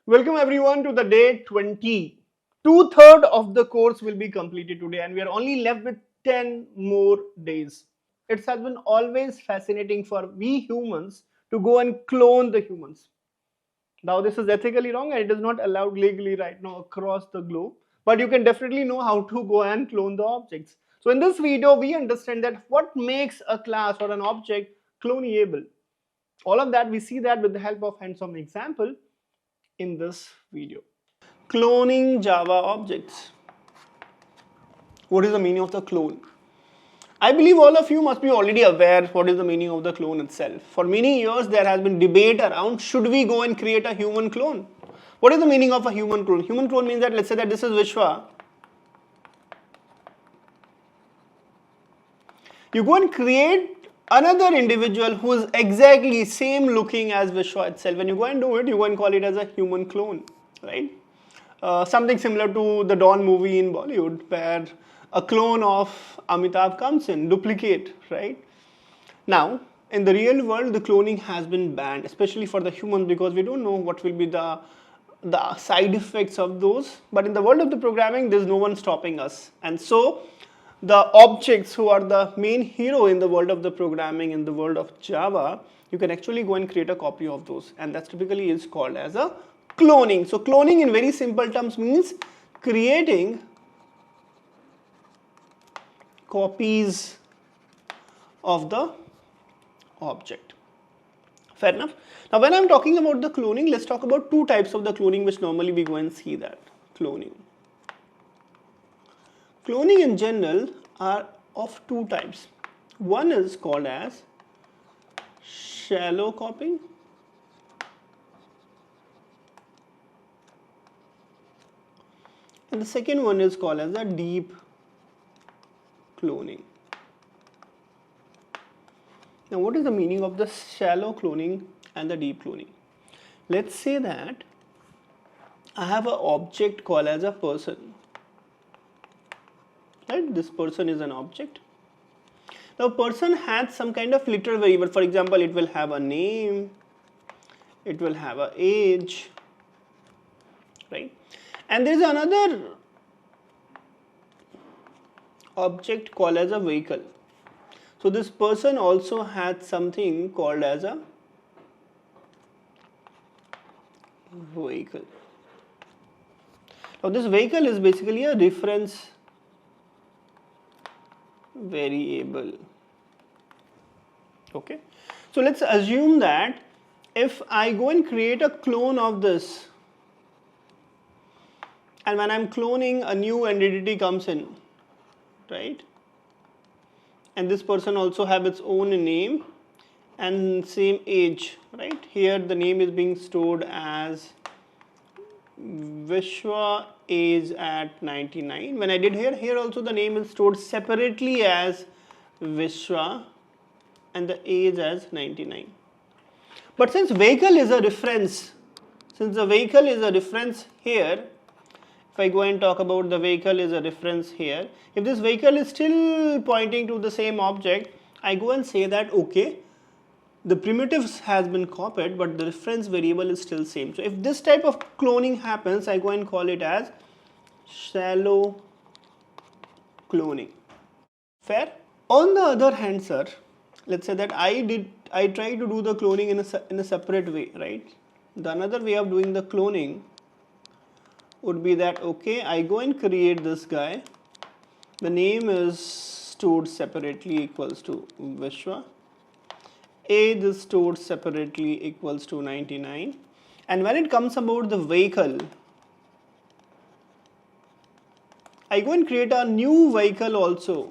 Welcome everyone to the day 20. Two-thirds of the course will be completed today and we are only left with 10 more days. It has been always fascinating for we humans to go and clone the humans. Now this is ethically wrong and it is not allowed legally right now across the globe. But you can definitely know how to go and clone the objects. So in this video, we understand that what makes a class or an object cloneable. All of that we see that with the help of hands-on example in this video. Cloning Java objects. What is the meaning of the clone? I believe all of you must be already aware what is the meaning of the clone itself. For many years there has been debate around should we go and create a human clone. What is the meaning of a human clone? Human clone means that let's say that this is Vishwa. You go and create another individual who is exactly same looking as Vishwa itself. When you go and do it, you go and call it as a human clone, right? Something similar to the Dawn movie in Bollywood where a clone of Amitabh comes in, duplicate, right? Now, in the real world, the cloning has been banned, especially for the humans because we don't know what will be the side effects of those. But in the world of the programming, there's no one stopping us. And so, the objects who are the main hero in the world of the programming, in the world of Java, you can actually go and create a copy of those. And that typically is called as a cloning. So cloning in very simple terms means creating copies of the object. Fair enough. Now when I'm talking about the cloning, let's talk about two types of the cloning which normally we go and see that. Cloning. Cloning in general are of two types. One is called as shallow copying. And the second one is called as a deep cloning. Now what is the meaning of the shallow cloning and the deep cloning? Let's say that I have an object called as a person. Right? This person is an object. Now a person has some kind of literal variable. For example, it will have a name, it will have an age, right? And there is another object called as a vehicle. So this person also had something called as a vehicle. Now this vehicle is basically a reference variable. Okay, so let's assume that if I go and create a clone of this, and when I'm cloning, a new entity comes in, right? And this person also have its own name and same age, right? Here the name is being stored as Vishwa, age at 99. When I did here also the name is stored separately as Vishwa and the age as 99. But since vehicle is a reference, since the vehicle is a reference here, if I go and talk about the vehicle is a reference here, if this vehicle is still pointing to the same object, I go and say that okay, the primitives has been copied but the reference variable is still same. So if this type of cloning happens, I go and call it as shallow cloning. Fair? On the other hand, sir, let's say that I try to do the cloning in a separate way, right? The another way of doing the cloning would be that okay, I go and create this guy. The name is stored separately equals to Vishwa. Age is stored separately equals to 99. And when it comes about the vehicle, I go and create a new vehicle also.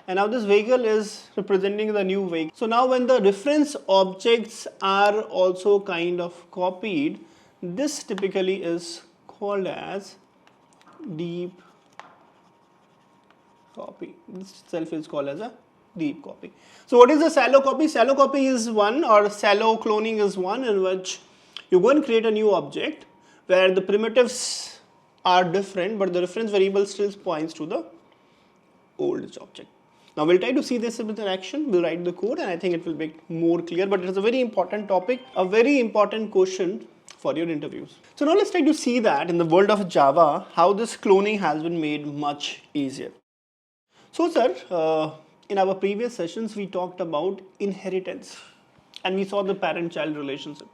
And now this vehicle is representing the new vehicle. So now when the reference objects are also kind of copied, this typically is called as deep copy. This itself is called as a deep copy. So what is the shallow copy? Shallow copy is one, or shallow cloning is one, in which you go and create a new object where the primitives are different but the reference variable still points to the old object. Now we'll try to see this with an action. We'll write the code and I think it will make more clear, but it is a very important topic, a very important question for your interviews. So now let's try to see that in the world of Java, how this cloning has been made much easier. So sir, in our previous sessions, we talked about inheritance and we saw the parent-child relationship.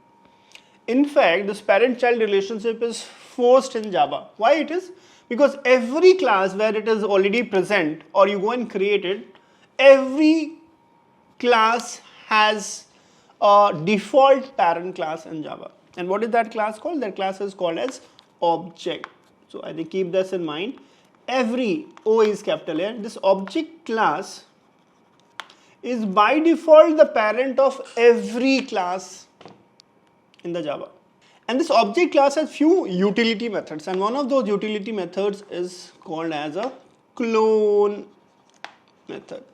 In fact, this parent-child relationship is forced in Java. Why it is? Because every class where it is already present or you go and create it, every class has a default parent class in Java. And what is that class called? That class is called as object. So I think keep this in mind. Every O is capital A. This object class is by default the parent of every class in the Java. And this object class has few utility methods, and one of those utility methods is called as a clone method.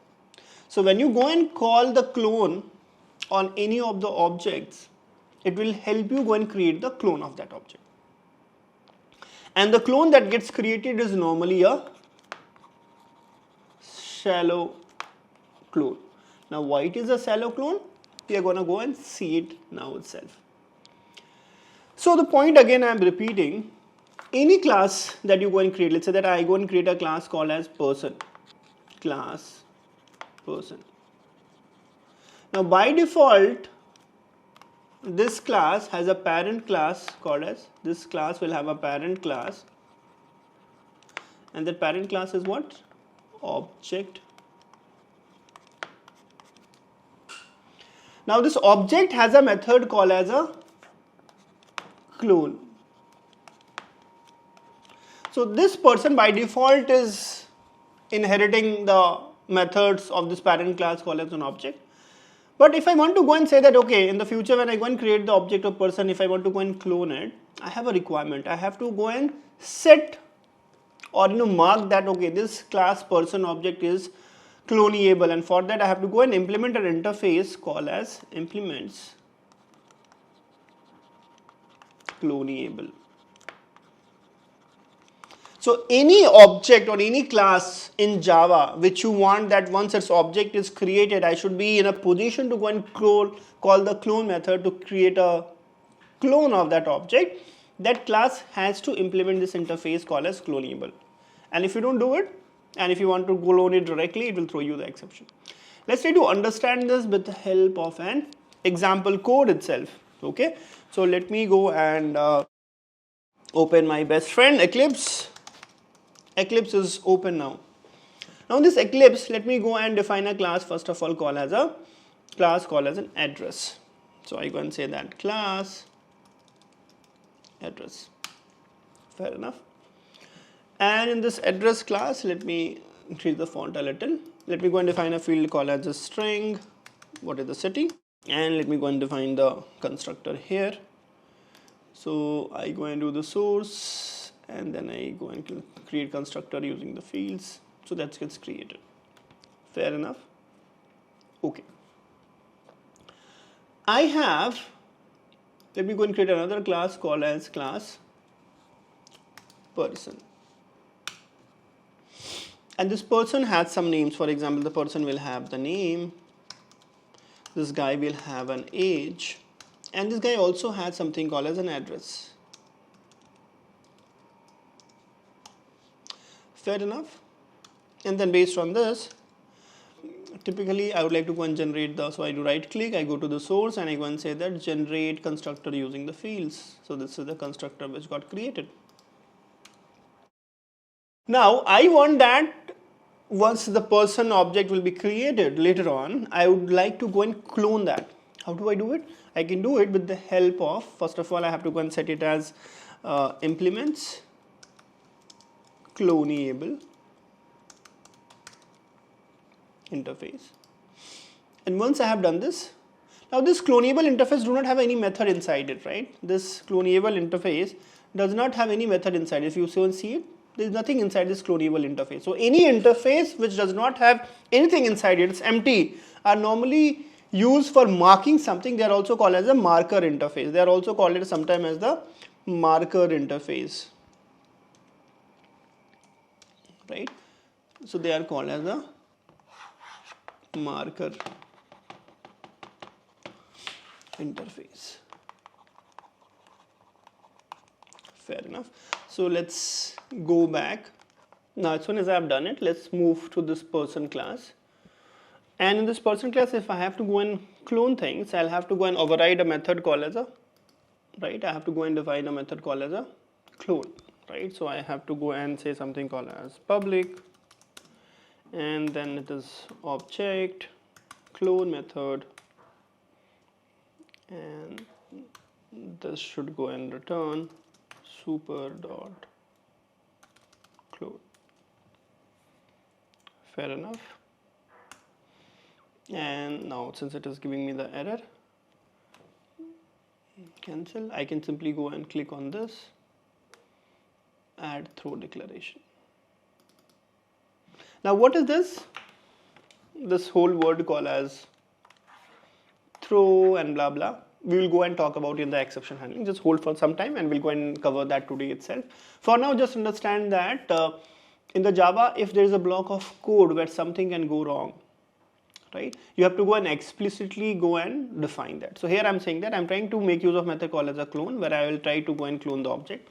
So when you go and call the clone on any of the objects, it will help you go and create the clone of that object. And the clone that gets created is normally a shallow clone. Now why it is a shallow clone? We are going to go and see it now itself. So the point again I am repeating, any class that you go and create, let's say that I go and create a class called as person, class person. Now by default, this class has a parent class called as, this class will have a parent class, and that parent class is what? Object. Now this object has a method called as a clone. So this person by default is inheriting the methods of this parent class called as an object. But if I want to go and say that, okay, in the future when I go and create the object of person, if I want to go and clone it, I have a requirement. I have to go and set or mark that, okay, this class person object is cloneable, and for that I have to go and implement an interface called as implements cloneable. So any object or any class in Java which you want that once its object is created, I should be in a position to go and call the clone method to create a clone of that object, that class has to implement this interface called as cloneable. And if you don't do it, and if you want to clone it directly, it will throw you the exception. Let's try to understand this with the help of an example code itself. Okay, so let me go and open my best friend Eclipse. Eclipse is open now. Now in this Eclipse, let me go and define a class first of all called as a class called as an address. So I go and say that class address. Fair enough. And in this address class, let me increase the font a little. Let me go and define a field called as a string. What is the city? And let me go and define the constructor here. So I go and do the source, and then I go and create constructor using the fields. So that gets created. Fair enough. Okay. I have, let me go and create another class called as class person. And this person has some names. For example, the person will have the name, this guy will have an age, and this guy also has something called as an address. Fair enough. And then based on this, typically I would like to go and generate the, so I do right click, I go to the source and I go and say that generate constructor using the fields. So this is the constructor which got created. Now I want that once the person object will be created later on, I would like to go and clone that. How do I do it? I can do it with the help of, first of all I have to go and set it as implements cloneable interface. And once I have done this, now this cloneable interface do not have any method inside it, right? This cloneable interface does not have any method inside. If you see it, there is nothing inside this cloneable interface. So any interface which does not have anything inside it, it's empty, are normally used for marking something. They are also called as a marker interface. They are also called it sometimes as the marker interface, right? So they are called as the marker interface. Fair enough. So let's go back. Now as soon as I've done it, let's move to this person class. And in this person class, if I have to go and clone things, I'll have to go and override a method called as a, right? I have to go and define a method called as a clone, right? So I have to go and say something called as public, and then it is object clone method, and this should go and return super dot clone. Fair enough. And now since it is giving me the error, cancel, I can simply go and click on this, add throw declaration. Now what is this? This whole word call as throw and blah blah. We will go and talk about in the exception handling. Just hold for some time and we'll go and cover that today itself. For now, just understand that in the Java, if there is a block of code where something can go wrong, right, you have to go and explicitly go and define that. So here I'm saying that I'm trying to make use of method called as a clone, where I will try to go and clone the object.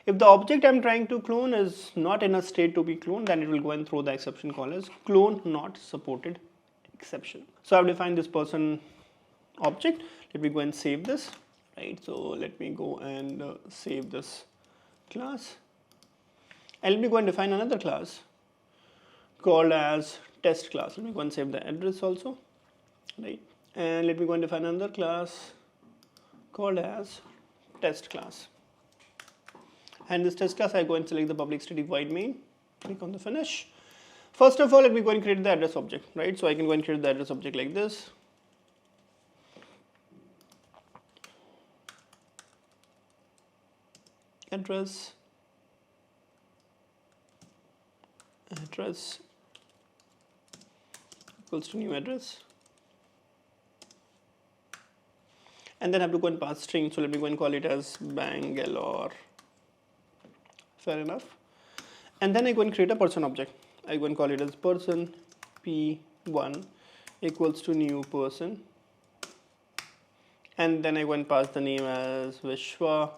If the object I'm trying to clone is not in a state to be cloned, then it will go and throw the exception called as clone not supported exception. So I've defined this person object. Let me go and save this, right? So let me go and save this class, and let me go and define another class called as test class. Let me go and save the address also, right? And let me go and define another class called as test class. And this test class, I go and select the public static void main, click on the finish. First of all, let me go and create the address object, right? So I can go and create the address object like this. Address equals to new address, and then I have to go and pass string. So let me go and call it as Bangalore. Fair enough. And then I go and create a person object. I go and call it as person p1 equals to new person, and then I go and pass the name as Vishwa,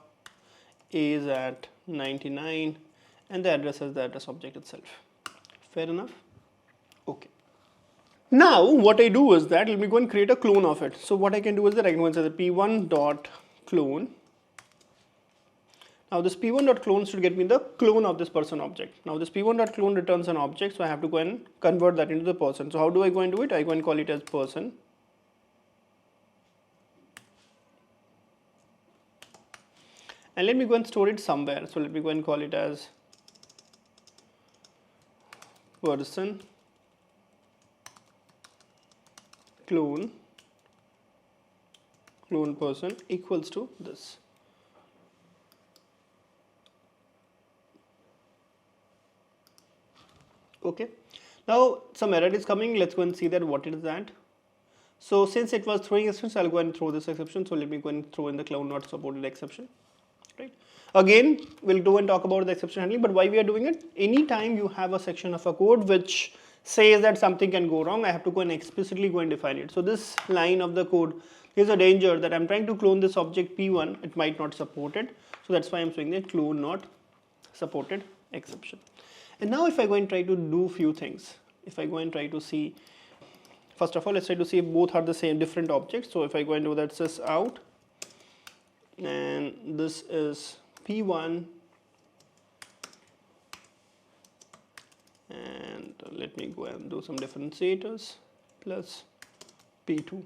is at 99, and the address as the address object itself. Fair enough. Okay. Now what I do is that let me go and create a clone of it. So what I can do is that I can go and say the p1 dot clone. Now this p1 dot clone should get me the clone of this person object. Now this p1 dot clone returns an object, so I have to go and convert that into the person. So how do I go and do it? I go and call it as person. And let me go and store it somewhere. So let me go and call it as person clone person equals to this. Okay. Now some error is coming. Let's go and see that what is that. So since it was throwing exceptions, I'll go and throw this exception. So let me go and throw in the cloud not supported exception. Right. Again, we'll go and talk about the exception handling, but why we are doing it? Anytime you have a section of a code which says that something can go wrong, I have to go and explicitly go and define it. So this line of the code is a danger that I'm trying to clone this object p1, it might not support it. So that's why I'm saying that clone not supported exception. And now if I go and try to do few things, if I go and try to see, first of all, let's try to see if both are the same different objects. So if I go and do that sys out, and this is p1, and let me go and do some differentiators, plus p2,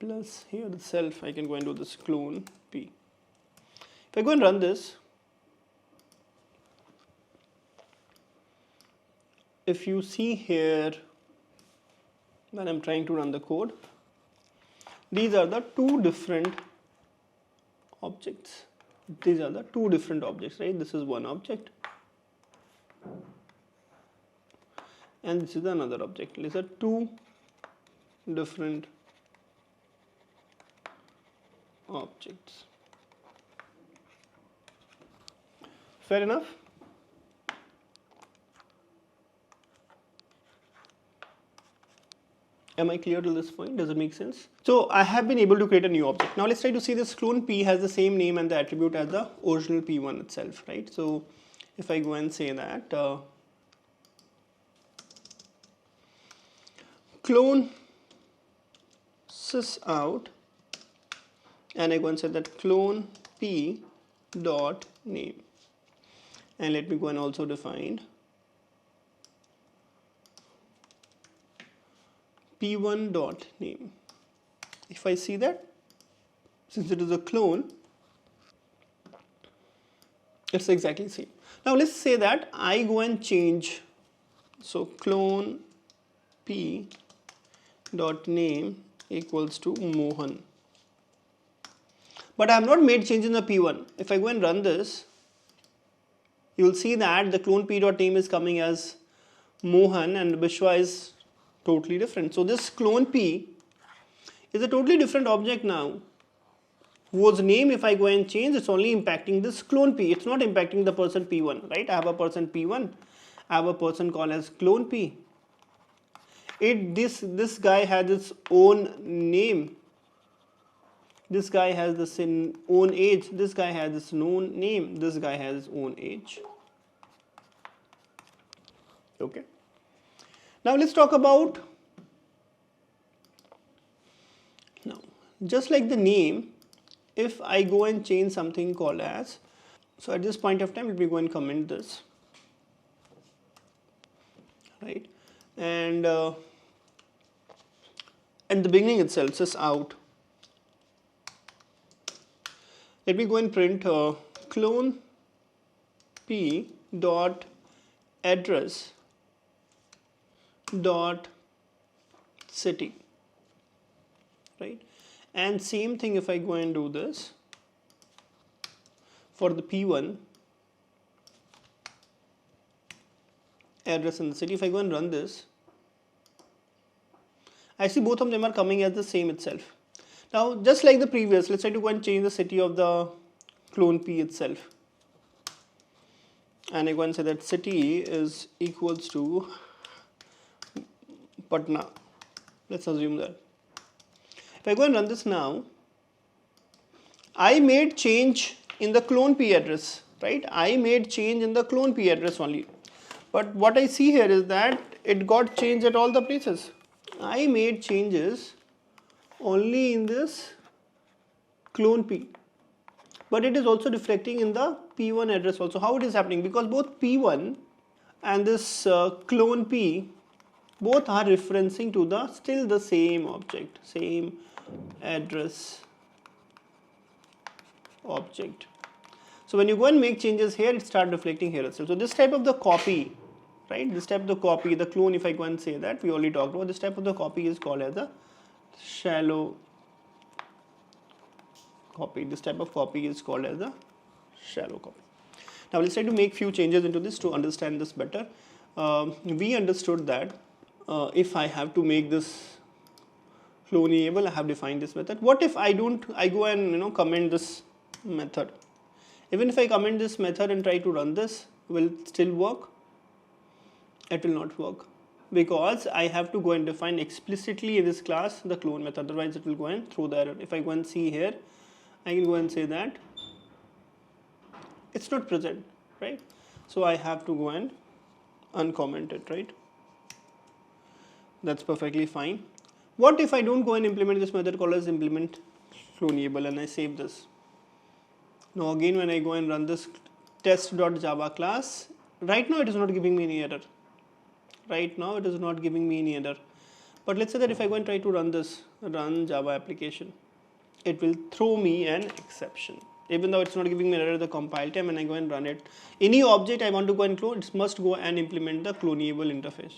plus here the self, I can go and do this clone p. If I go and run this, if you see here when I'm trying to run the code, these are the two different objects. These are the two different objects, right? This is one object and this is another object. These are two different objects. Fair enough? Am I clear till this point? Does it make sense? So I have been able to create a new object. Now let's try to see this clone P has the same name and the attribute as the original P1 itself, right? So if I go and say that clone sysout, and I go and say that clone P dot name, and let me go and also define P1 dot name. If I see that, since it is a clone, it's exactly the same. Now let's say that I go and change, so clone P dot name equals to Mohan, but I have not made change in the P1. If I go and run this, you will see that the clone P dot name is coming as Mohan and Vishwa is totally different. So this clone P is a totally different object now, whose name, if I go and change, it's only impacting this clone P. It's not impacting the person P1, right? I have a person P1, I have a person called as clone P. This guy has its own name, this guy has this own age, this guy has its own name, this guy has his own age. Okay. Now let's talk about, now just like the name, if I go and change something called as, so at this point of time let me go and comment this, right, and at the beginning itself sys out, let me go and print clone P dot address dot city, right? And same thing if I go and do this for the P1 address in the city. If I go and run this, I see both of them are coming as the same itself. Now just like the previous, let's try to go and change the city of the clone P itself, and I go and say that city is equals to Patna. Let's assume that. If I go and run this now, I made change in the clone P address, right? I made change in the clone P address only. But what I see here is that it got changed at all the places. I made changes only in this clone P, but it is also reflecting in the P1 address also. How it is happening? Because both P1 and this clone P both are referencing to the still the same object, same address object. So when you go and make changes here, it starts reflecting here itself. So this type of the copy, right? This type of the copy, the clone, if I go and say that, we already talked about, this type of the copy is called as a shallow copy. This type of copy is called as a shallow copy. Now let's try to make few changes into this to understand this better. We understood that if I have to make this cloneable, I have defined this method. What if I don't, I go and comment this method? Even if I comment this method and try to run this, will it still work? It will not work, because I have to go and define explicitly in this class the clone method, otherwise it will go and throw the error. If I go and see here, I can go and say that it's not present, right? So I have to go and uncomment it, right? That's perfectly fine. What if I don't go and implement this method called as implement cloneable and I save this? Now again, when I go and run this test.java class, right now it is not giving me any error. Right now it is not giving me any error. But let's say that if I go and try to run this, run Java application, it will throw me an exception. Even though it's not giving me an error at the compile time, and I go and run it. Any object I want to go and clone, it must go and implement the cloneable interface.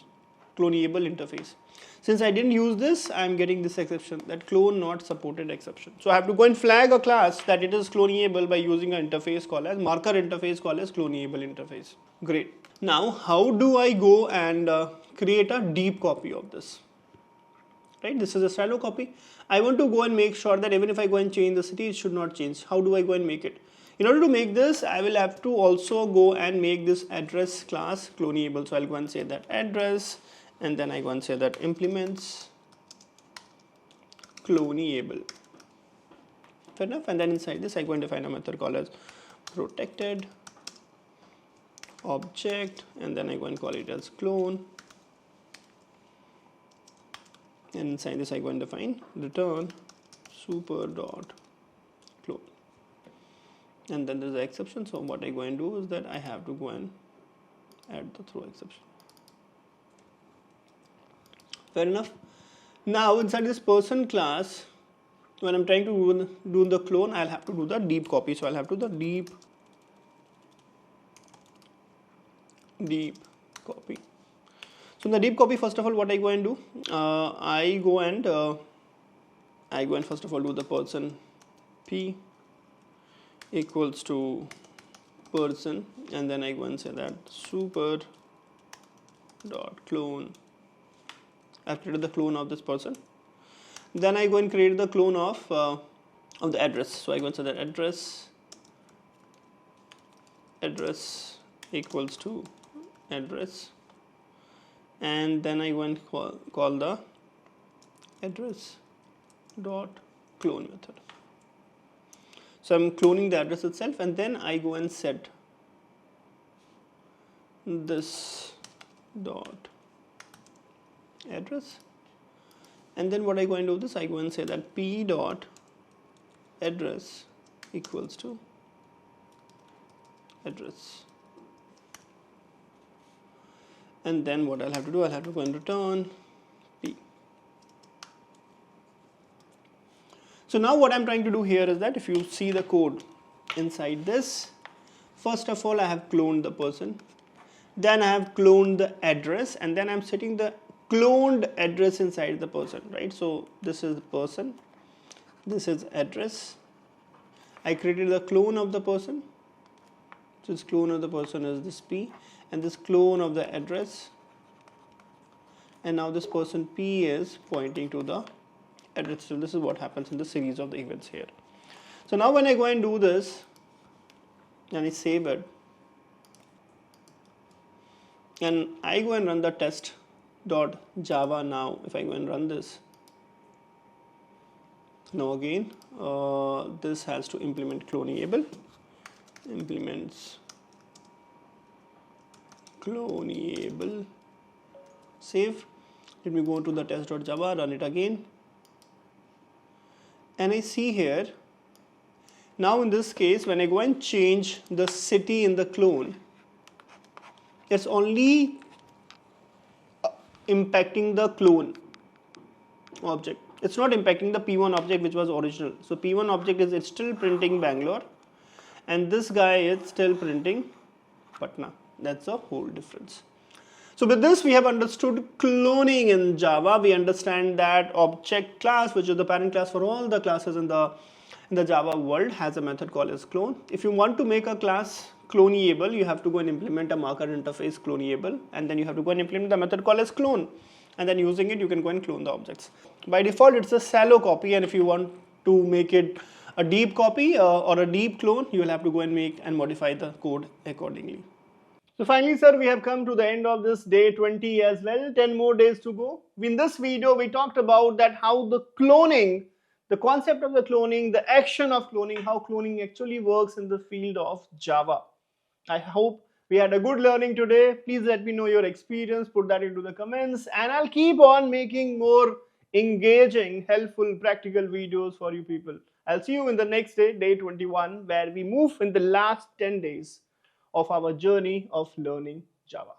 Since I didn't use this, I am getting this exception, that clone not supported exception. So I have to go and flag a class that it is cloneable by using an interface called as marker interface called as cloneable interface. Great. Now how do I go and create a deep copy of this? Right, this is a shallow copy. I want to go and make sure that even if I go and change the city, it should not change. How do I go and make it? In order to make this, I will have to also go and make this address class cloneable. So I'll go and say that address, and then I go and say that implements Cloneable. Fair enough. And then inside this, I'm going to define a method called as protected object, and then I'm going to call it as clone. And inside this, I'm going to define return super dot clone. And then there's an exception. So what I'm going to do is that I have to go and add the throw exception. Fair enough. Now inside this person class, when I'm trying to do the clone, I'll have to do the deep copy. So I'll have to do the deep copy. So in the deep copy, first of all, what I go and do, I go and first of all do the person p equals to person, and then I go and say that super dot clone. I've created the clone of this person. Then I go and create the clone of the address. So I go and say that address equals to address, and then I go and call the address dot clone method. So I'm cloning the address itself, and then I go and set this dot address, and then what I go and do this, I go and say that p dot address equals to address, and then what I'll have to do, I'll have to go and return p. So now what I'm trying to do here is that if you see the code inside this, first of all I have cloned the person, then I have cloned the address, and then I'm setting the cloned address inside the person, right? So this is the person, this is address. I created the clone of the person. So this clone of the person is this p, and this clone of the address, and now this person p is pointing to the address. So this is what happens in the series of the events here. So now when I go and do this and I save it, and I go and run the test.java now, if I go and run this, now again this has to implement Cloneable, implements Cloneable, save. Let me go to the test.java, run it again, and I see here, now in this case when I go and change the city in the clone, it's only impacting the clone object. It's not impacting the P1 object which was original. So P1 object is still printing Bangalore, and this guy is still printing Patna. That's a whole difference. So with this we have understood cloning in Java. We understand that object class, which is the parent class for all the classes in the Java world, has a method called as clone. If you want to make a class Cloneable, you have to go and implement a marker interface Cloneable, and then you have to go and implement the method called as clone, and then using it you can go and clone the objects. By default it's a shallow copy, and if you want to make it a deep copy or a deep clone, you will have to go and make and modify the code accordingly. So finally, sir, we have come to the end of this day 20 as well. 10 more days to go. In this video, we talked about that how the cloning, the concept of the cloning, the action of cloning, how cloning actually works in the field of Java. I hope we had a good learning today. Please let me know your experience, put that into the comments, and I'll keep on making more engaging, helpful, practical videos for you people. I'll see you in the next day, day 21, where we move in the last 10 days of our journey of learning Java.